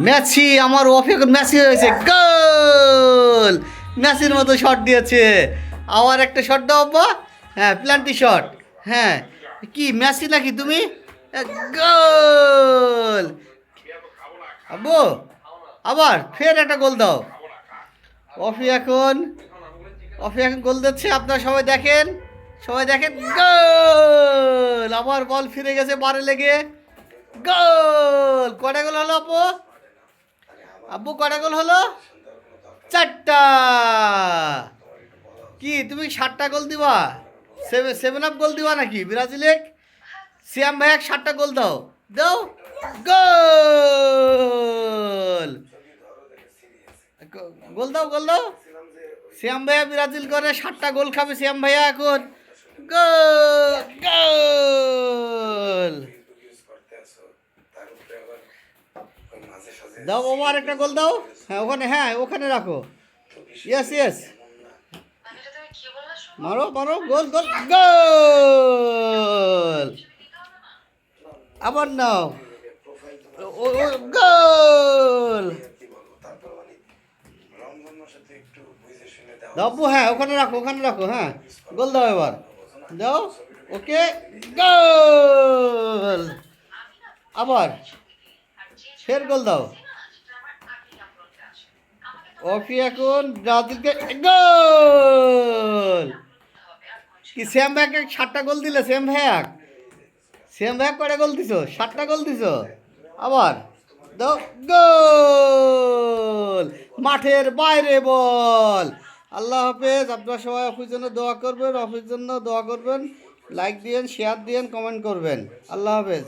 Messi, আমার অফে Messi হয়েছে, গোল! মেসির মতো শট দিয়েছে। আবার একটা শট দাও আব্বা। হ্যাঁ, প্ল্যান্টি শট। হ্যাঁ, কি মেসি নাকি তুমি? গোল! আব্বু, আবার ফের একটা গোল দাও। অফি এখন গোল দিচ্ছে, আপনারা সবাই দেখেন, সবাই দেখেন, গোল! আবার বল ফিরে গেছে বারে লেগে, গোল! কটা গোল হলো আপু? আব্বু কটা গোল হলো? 4টা। কি তুমি 7টা গোল দিবা? সেভেন আপ গোল দিবা নাকি ব্রাজিলে? সিয়াম ভাই 7টা গোল দাও, দাও, গোল! গোল দাও, গোল দাও। শ্যাম ভাইয়া ব্রাজিল করে 7টা গোল খাবে শ্যাম ভাইয়া এখন। গোল! গোল! দাও বাবা, আর একটা গোল দাও। হ্যাঁ, ওখানে রাখো। Yes, yes. মারো, মারো, গোল, গোল, গোল! আবার নাও। গোল! দাও, হ্যাঁ, ওখানে রাখো, ওখানে রাখো। হ্যাঁ, গোল দাও এবার, দাও। ওকে, গোল! আবার ফের গোল দাও। অফি এখন ব্রাজিলকে, গোল! কি শ্যাম ভাইকে 7টা গোল দিলে? শ্যাম ভাইয়া কয়টা গোল দিছো? 7টা গোল দিছো। আবার দাও, গোল! মাঠের বাইরে বল। আল্লাহ হাফেজ। আপনারা সবাই অফিস জন্য দোয়া করবেন, অফিস জন্য দোয়া করবেন। লাইক দিয়েন, শেয়ার দিয়েন, কমেন্ট করবেন। আল্লাহ হাফেজ।